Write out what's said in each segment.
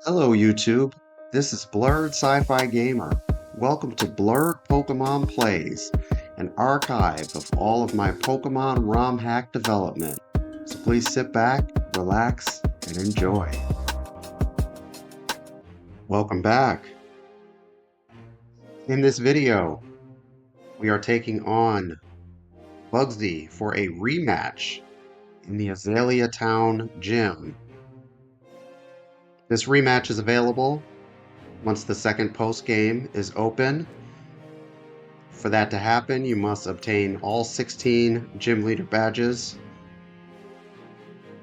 Hello YouTube, this is Blurred Sci-Fi Gamer. Welcome to Blurred Pokemon Plays, an archive of all of my Pokemon ROM hack development. So please sit back, relax, and enjoy. Welcome back. In this video, we are taking on Bugsy for a rematch in the Azalea Town Gym. This rematch is available once the second post-game is open. For that to happen, you must obtain all 16 gym leader badges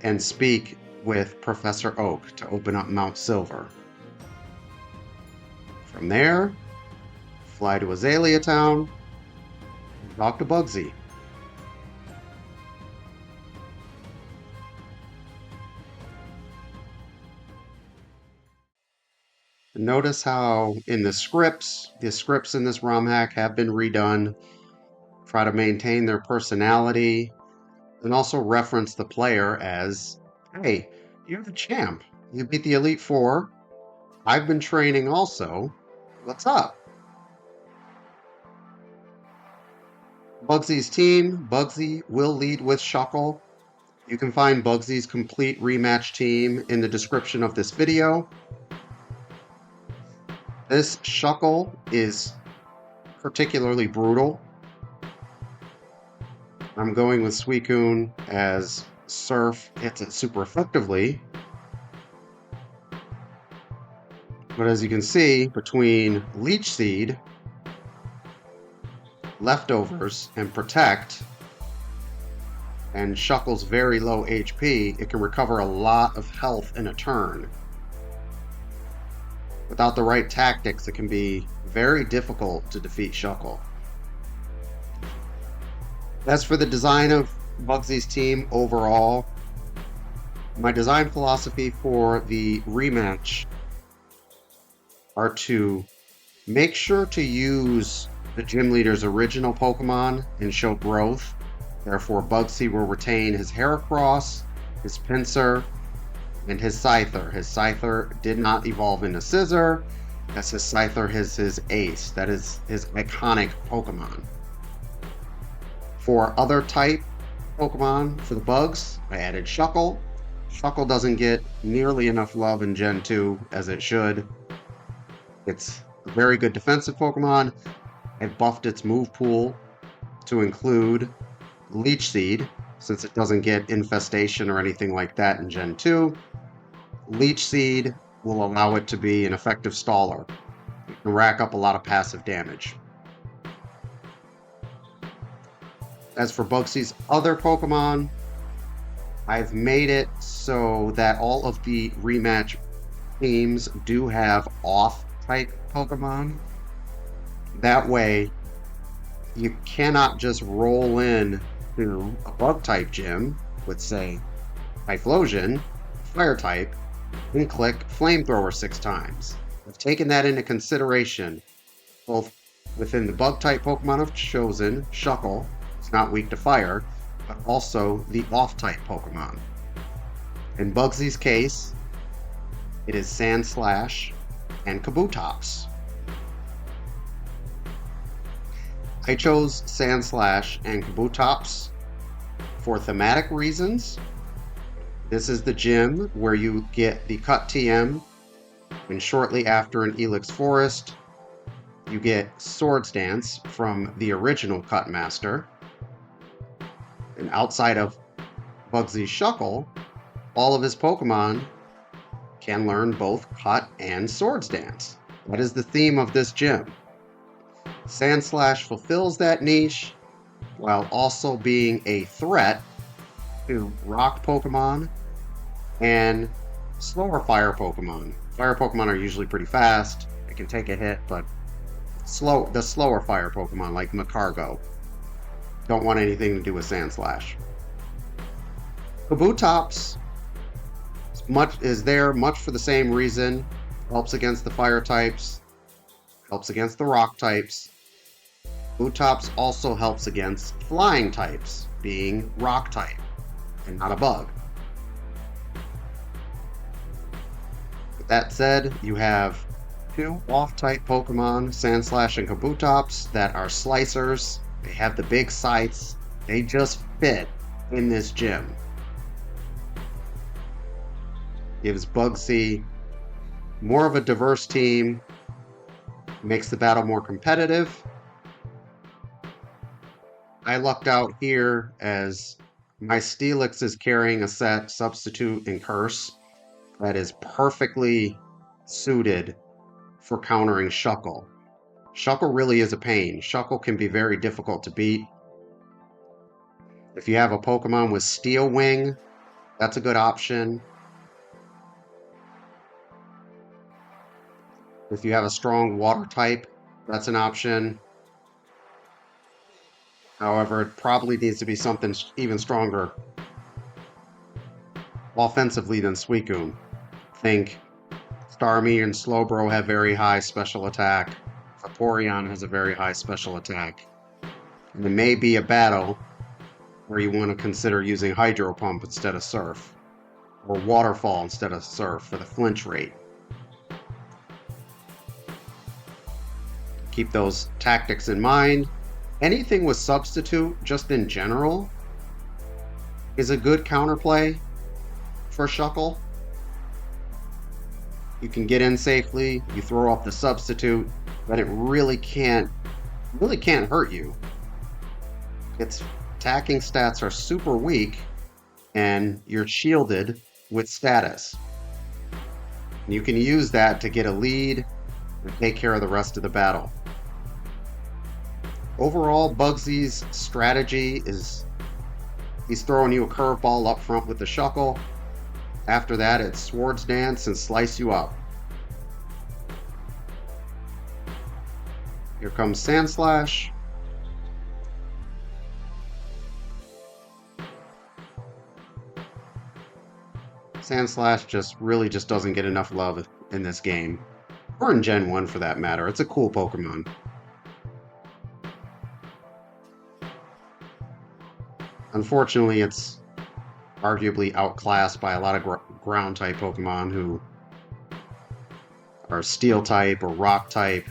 and speak with Professor Oak to open up Mount Silver. From there, fly to Azalea Town and talk to Bugsy. Notice how in the scripts in this ROM hack have been redone, try to maintain their personality, and also reference the player as, hey, you're the champ. You beat the Elite Four. I've been training also. What's up? Bugsy's team. Bugsy will lead with Shuckle. You can find Bugsy's complete rematch team in the description of this video. This Shuckle is particularly brutal. I'm going with Suicune as Surf hits it super effectively. But as you can see, between Leech Seed, Leftovers, and Protect, and Shuckle's very low HP, it can recover a lot of health in a turn. Without the right tactics, it can be very difficult to defeat Shuckle. As for the design of Bugsy's team overall, my design philosophy for the rematch are to make sure to use the gym leader's original Pokemon and show growth. Therefore, Bugsy will retain his Heracross, his Pinsir, and his Scyther. His Scyther did not evolve into Scissor, as his Scyther is his ace. That is his iconic Pokemon. For other type Pokemon for the Bugs, I added Shuckle. Shuckle doesn't get nearly enough love in Gen 2 as it should. It's a very good defensive Pokemon. I buffed its move pool to include Leech Seed, since it doesn't get Infestation or anything like that in Gen 2. Leech Seed will allow it to be an effective staller. It can rack up a lot of passive damage. As for Bugsy's other Pokemon, I've made it so that all of the rematch teams do have off-type Pokemon. That way, you cannot just roll in to a Bug-type gym with, say, Typhlosion, Fire-type, and click Flamethrower 6 times. I've taken that into consideration, both within the Bug-type Pokemon I've chosen, Shuckle, it's not weak to fire, but also the off-type Pokemon. In Bugsy's case, it is Sandslash and Kabutops. I chose Sandslash and Kabutops for thematic reasons. This is the gym where you get the Cut TM, and shortly after an Elix Forest, you get Swords Dance from the original Cut Master. And outside of Bugsy's Shuckle, all of his Pokemon can learn both Cut and Swords Dance. That is the theme of this gym. Sandslash fulfills that niche while also being a threat to rock Pokemon and slower fire Pokemon. Fire Pokemon are usually pretty fast. They can take a hit, but the slower fire Pokemon like Macargo don't want anything to do with Sandslash. Kabutops is there much for the same reason. Helps against the fire types, helps against the rock types. Kabutops also helps against flying types, being rock type and not a bug. That said, you have two off-type Pokemon, Sandslash and Kabutops, that are slicers. They have the big scythes. They just fit in this gym. Gives BUGSY more of a diverse team, makes the battle more competitive. I lucked out here as my Steelix is carrying a set Substitute and Curse that is perfectly suited for countering Shuckle. Shuckle really is a pain. Shuckle can be very difficult to beat. If you have a Pokemon with Steel Wing, that's a good option. If you have a strong water type, that's an option. However, it probably needs to be something even stronger offensively than Suicune. Think Starmie and Slowbro have very high special attack. Vaporeon has a very high special attack. And it may be a battle where you want to consider using Hydro Pump instead of Surf, or Waterfall instead of Surf for the flinch rate. Keep those tactics in mind. Anything with Substitute, just in general, is a good counterplay for Shuckle. You can get in safely, you throw up the Substitute, but it really can't hurt you. Its attacking stats are super weak, and you're shielded with status. You can use that to get a lead and take care of the rest of the battle. Overall, BUGSY'S strategy is he's throwing you a curveball up front with the Shuckle. After that, it's Swords Dance and slice you up. Here comes Sandslash. Sandslash just doesn't get enough love in this game. Or in Gen 1 for that matter. It's a cool Pokemon. Unfortunately, it's arguably outclassed by a lot of ground-type Pokemon who are Steel-type or Rock-type,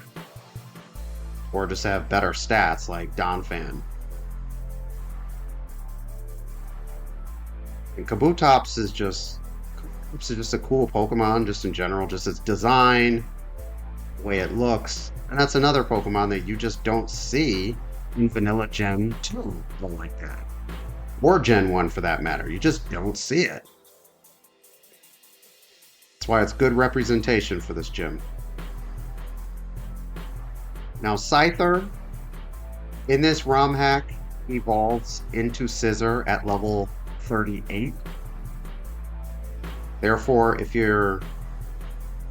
or just have better stats like Donphan. And Kabutops is just a cool Pokemon, just in general, just its design, the way it looks. And that's another Pokemon that you just don't see in Vanilla Gen 2 like that. Or Gen 1 for that matter. You just don't see it. That's why it's good representation for this gym. Now Scyther, in this ROM hack, evolves into Scyther at level 38. Therefore, if you're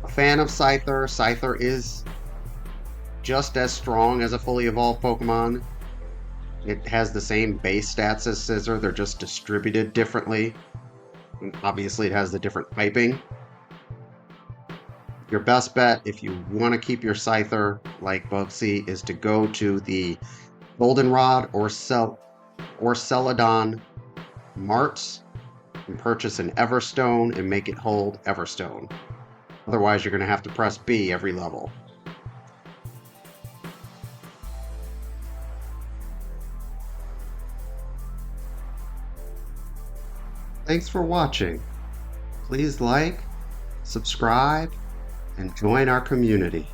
a fan of Scyther, Scyther is just as strong as a fully evolved Pokemon. It has the same base stats as Scyther, they're just distributed differently. And obviously it has the different typing. Your best bet, if you want to keep your Scyther like BUGSY, is to go to the Goldenrod or Celadon Marts and purchase an Everstone and make it hold Everstone. Otherwise you're going to have to press B every level. Thanks for watching. Please like, subscribe, and join our community.